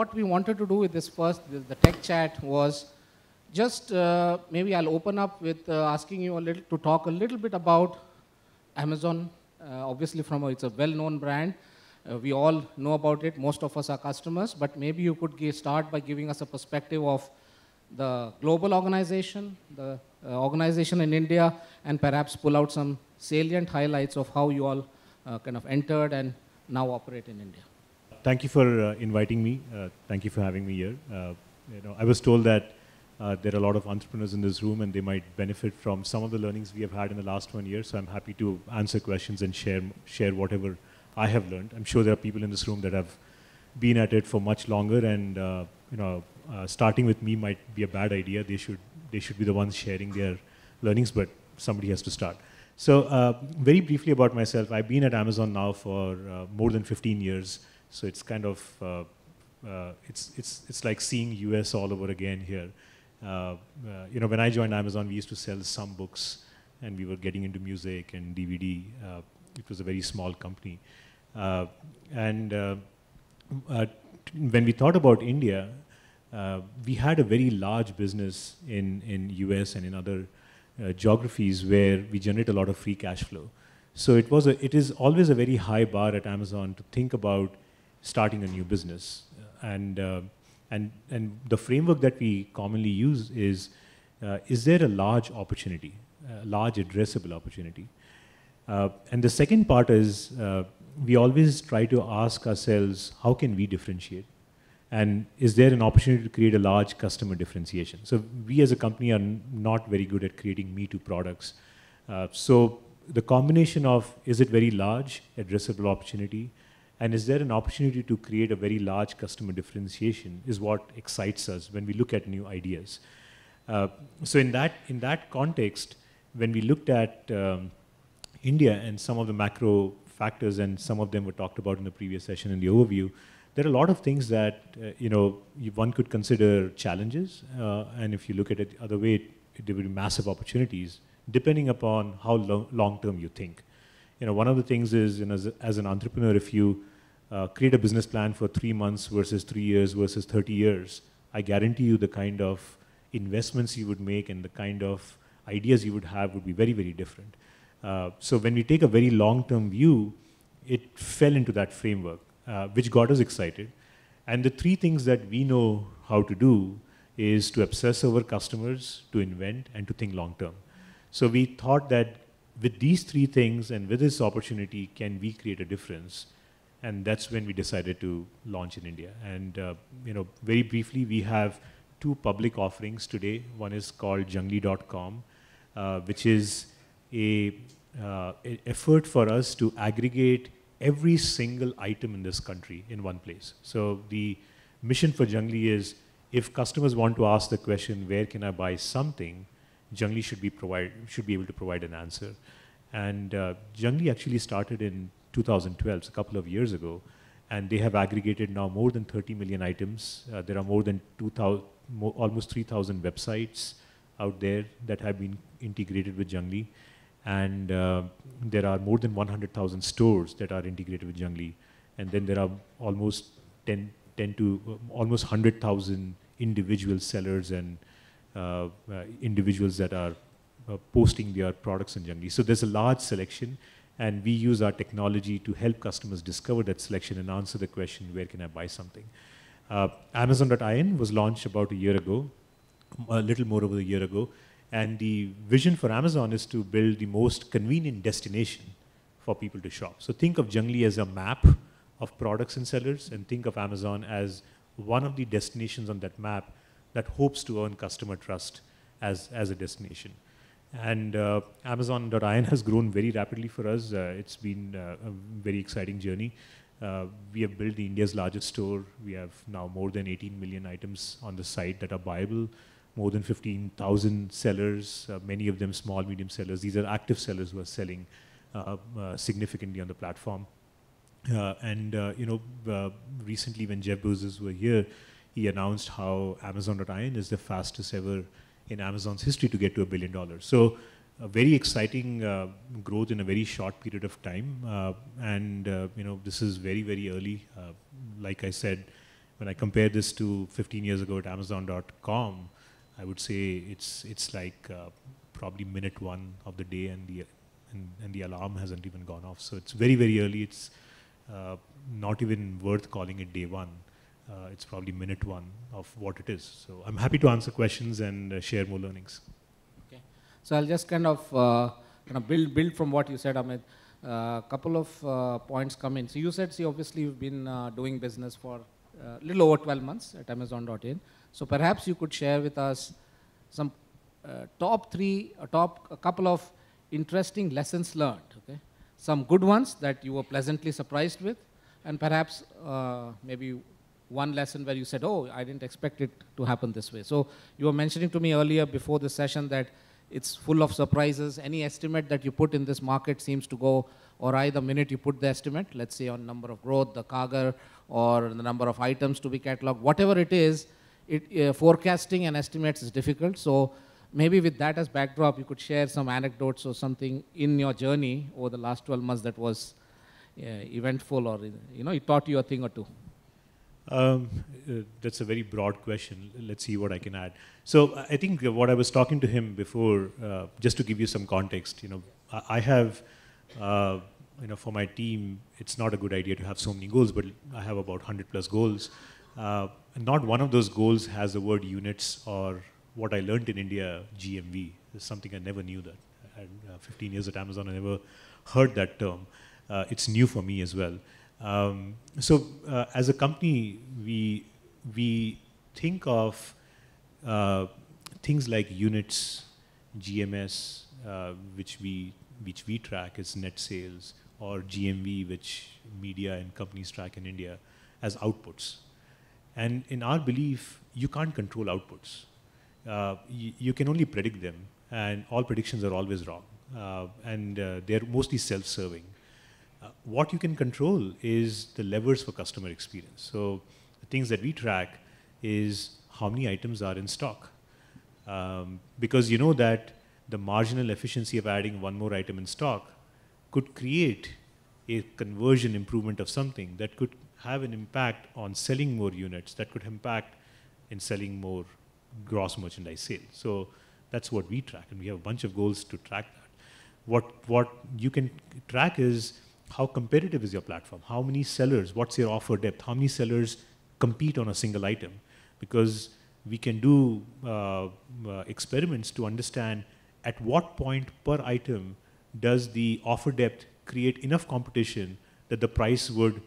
what we wanted to do with this first, the tech chat, was just maybe I'll open up with asking you to talk a little bit about Amazon. Obviously, it's a well-known brand. We all know about it. Most of us are customers. But maybe you could start by giving us a perspective of the global organization, the organization in India, and perhaps pull out some salient highlights of how you all kind of entered and now operate in India. Thank you for inviting me. Thank you for having me here. I was told that there are a lot of entrepreneurs in this room and they might benefit from some of the learnings we have had in the last 1 year. So I'm happy to answer questions and share whatever I have learned. I'm sure there are people in this room that have been at it for much longer, and starting with me might be a bad idea. They should be the ones sharing their learnings, but somebody has to start. So very briefly about myself, I've been at Amazon now for more than 15 years. So it's kind of it's like seeing US all over again here. When I joined Amazon, we used to sell some books, and we were getting into music and DVD. It was a very small company. When we thought about India, we had a very large business in US and in other geographies where we generate a lot of free cash flow. So it is always a very high bar at Amazon to think about starting a new business. And the framework that we commonly use is there a large opportunity, a large addressable opportunity? And the second part is we always try to ask ourselves, how can we differentiate? And is there an opportunity to create a large customer differentiation? So we as a company are not very good at creating me-too products. So the combination of, is it very large addressable opportunity? And is there an opportunity to create a very large customer differentiation is what excites us when we look at new ideas. So in that context, when we looked at India and some of the macro factors, and some of them were talked about in the previous session in the overview, there are a lot of things that one could consider challenges, and if you look at it the other way, there will be massive opportunities, depending upon how long-term you think. One of the things is, as an entrepreneur, if you create a business plan for 3 months versus 3 years versus 30 years, I guarantee you the kind of investments you would make and the kind of ideas you would have would be very, very different. So when we take a very long-term view, it fell into that framework, which got us excited. And the 3 things that we know how to do is to obsess over customers, to invent, and to think long-term. So we thought that with these 3 things and with this opportunity, can we create a difference? And that's when we decided to launch in India. And very briefly, we have 2 public offerings today. One is called Junglee.com, which is an effort for us to aggregate every single item in this country in one place. So the mission for Junglee is, if customers want to ask the question, where can I buy something, Junglee should be able to provide an answer. And Junglee actually started in 2012, so a couple of years ago, and they have aggregated now more than 30 million items. There are more than almost 3,000 websites out there that have been integrated with Junglee. And there are more than 100,000 stores that are integrated with Junglee. And then there are almost 100,000 individual sellers and individuals that are posting their products in Junglee. So there's a large selection, and we use our technology to help customers discover that selection and answer the question, where can I buy something? Amazon.in was launched about a year ago, a little more over a year ago. And the vision for Amazon is to build the most convenient destination for people to shop. So think of Junglee as a map of products and sellers, and think of Amazon as one of the destinations on that map that hopes to earn customer trust as a destination. And Amazon.in has grown very rapidly for us. It's been a very exciting journey. We have built India's largest store. We have now more than 18 million items on the site that are buyable. More than 15,000 sellers, many of them small, medium sellers. These are active sellers who are selling significantly on the platform. Recently when Jeff Bezos was here, he announced how Amazon.in is the fastest ever in Amazon's history to get to $1 billion. So a very exciting growth in a very short period of time. This is very, very early. Like I said, when I compare this to 15 years ago at Amazon.com, I would say it's like probably minute one of the day, and the alarm hasn't even gone off. So it's very, very early. It's not even worth calling it day one. It's probably minute one of what it is. So I'm happy to answer questions and share more learnings. Okay. So I'll just kind of build from what you said, Amit. A couple of points come in. So you said, see, obviously you've been doing business for a little over 12 months at Amazon.in. So perhaps you could share with us some top three, a couple of interesting lessons learned. Okay, some good ones that you were pleasantly surprised with, and perhaps maybe one lesson where you said, oh, I didn't expect it to happen this way. So you were mentioning to me earlier before the session that it's full of surprises. Any estimate that you put in this market seems to go awry the minute you put the estimate, let's say on number of growth, the CAGR, or the number of items to be cataloged, whatever it is, forecasting and estimates is difficult. So maybe with that as backdrop, you could share some anecdotes or something in your journey over the last 12 months that was eventful, or it taught you a thing or two. That's a very broad question. Let's see what I can add. So I think what I was talking to him before, just to give you some context, I have, for my team, it's not a good idea to have so many goals, but I have about 100 plus goals. Not one of those goals has the word units or what I learned in India, GMV. It's something I never knew that. I had 15 years at Amazon, I never heard that term. It's new for me as well. So as a company, we think of things like units, GMS, which we track as net sales, or GMV, which media and companies track in India, as outputs. And in our belief, you can't control outputs. You can only predict them, and all predictions are always wrong. And they're mostly self-serving. What you can control is the levers for customer experience. So the things that we track is how many items are in stock. Because you know that the marginal efficiency of adding one more item in stock could create a conversion improvement of something that could have an impact on selling more units, that could impact in selling more gross merchandise sales. So that's what we track, and we have a bunch of goals to track that. What you can track is how competitive is your platform? How many sellers? What's your offer depth? How many sellers compete on a single item? Because we can do experiments to understand at what point per item does the offer depth create enough competition that the price would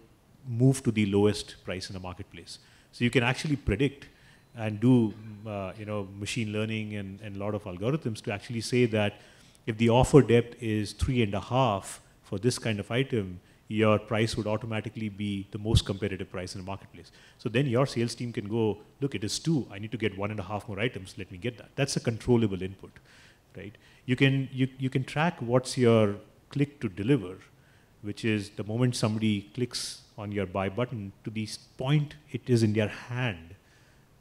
move to the lowest price in the marketplace. So you can actually predict and do machine learning and a lot of algorithms to actually say that if the offer depth is 3.5 for this kind of item, your price would automatically be the most competitive price in the marketplace. So then your sales team can go, look, it is 2. I need to get 1.5 more items. Let me get that. That's a controllable input, right? You can track what's your click to deliver, which is the moment somebody clicks on your buy button to the point it is in their hand,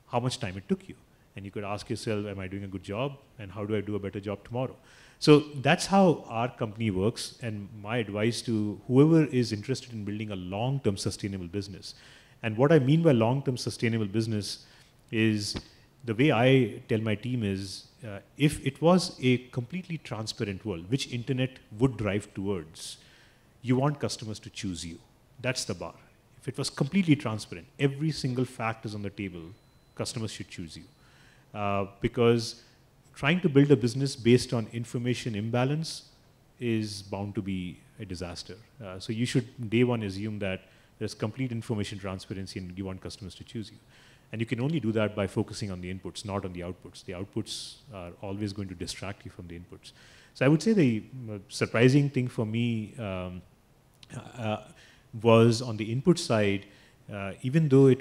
how much time it took you. And you could ask yourself, am I doing a good job? And how do I do a better job tomorrow? So that's how our company works. And my advice to whoever is interested in building a long-term sustainable business. And what I mean by long-term sustainable business is the way I tell my team is, if it was a completely transparent world, which internet would drive towards, you want customers to choose you. That's the bar. If it was completely transparent, every single fact is on the table, customers should choose you. Because trying to build a business based on information imbalance is bound to be a disaster. So you should, day one, assume that there's complete information transparency and you want customers to choose you. And you can only do that by focusing on the inputs, not on the outputs. The outputs are always going to distract you from the inputs. So I would say the surprising thing for me was on the input side, even though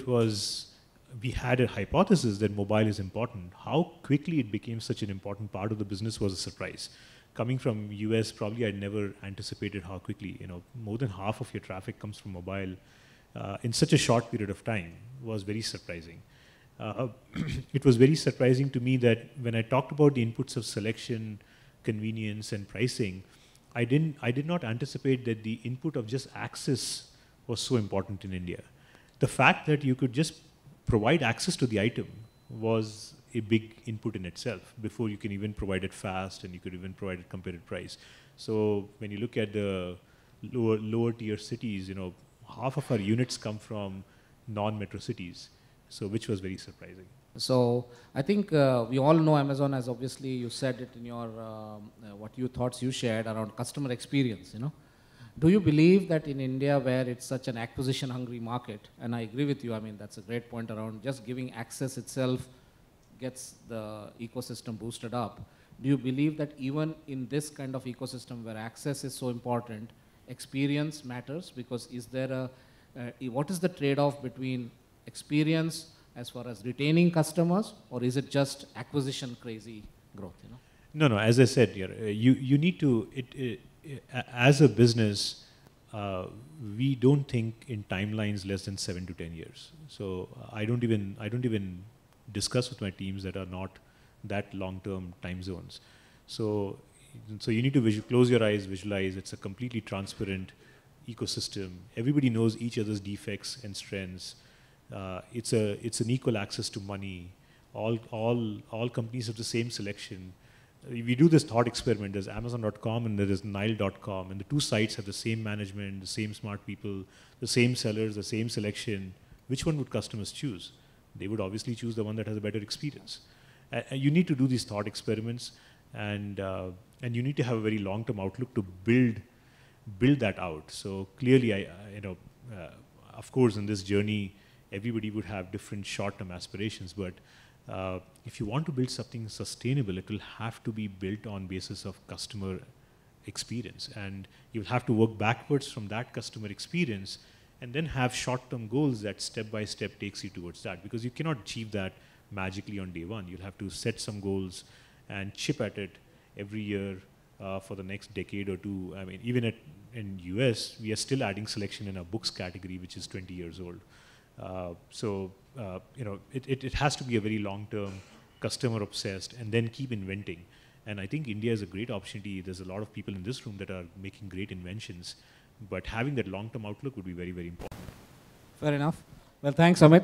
we had a hypothesis that mobile is important, how quickly it became such an important part of the business was a surprise. Coming from US, probably I'd never anticipated how quickly, more than half of your traffic comes from mobile in such a short period of time was very surprising. It was very surprising to me that when I talked about the inputs of selection, convenience, and pricing, I did not anticipate that the input of just access was so important in India. The fact that you could just provide access to the item was a big input in itself before you can even provide it fast and you could even provide it competitive price. So when you look at the lower tier cities, half of our units come from non-metro cities, so which was very surprising. So I think we all know Amazon, as obviously you said it in your what you thoughts you shared around customer experience. Do you believe that in India, where it's such an acquisition-hungry market, and I agree with you, I mean that's a great point around just giving access itself gets the ecosystem boosted up. Do you believe that even in this kind of ecosystem where access is so important, experience matters? Because is there what is the trade-off between experience as far as retaining customers, or is it just acquisition crazy growth? No. As I said, you need to. As a business, we don't think in timelines less than 7 to 10 years. So I don't even discuss with my teams that are not that long-term time zones. So you need to close your eyes, visualize. It's a completely transparent ecosystem. Everybody knows each other's defects and strengths. It's an equal access to money. All companies have the same selection. We do this thought experiment. There's Amazon.com and there is Nile.com, and the two sites have the same management, the same smart people, the same sellers, the same selection. Which one would customers choose? They would obviously choose the one that has a better experience. You need to do these thought experiments, and you need to have a very long-term outlook to build that out. So clearly, of course, in this journey, everybody would have different short-term aspirations, but if you want to build something sustainable, it will have to be built on basis of customer experience, and you'll have to work backwards from that customer experience and then have short-term goals that step by step takes you towards that, because you cannot achieve that magically on day one. You'll have to set some goals and chip at it every year for the next decade or two. I mean, even in US, we are still adding selection in our books category, which is 20 years old. It has to be a very long-term, customer-obsessed, and then keep inventing. And I think India is a great opportunity. There's a lot of people in this room that are making great inventions, but having that long-term outlook would be very, very important. Fair enough. Well, thanks, Amit.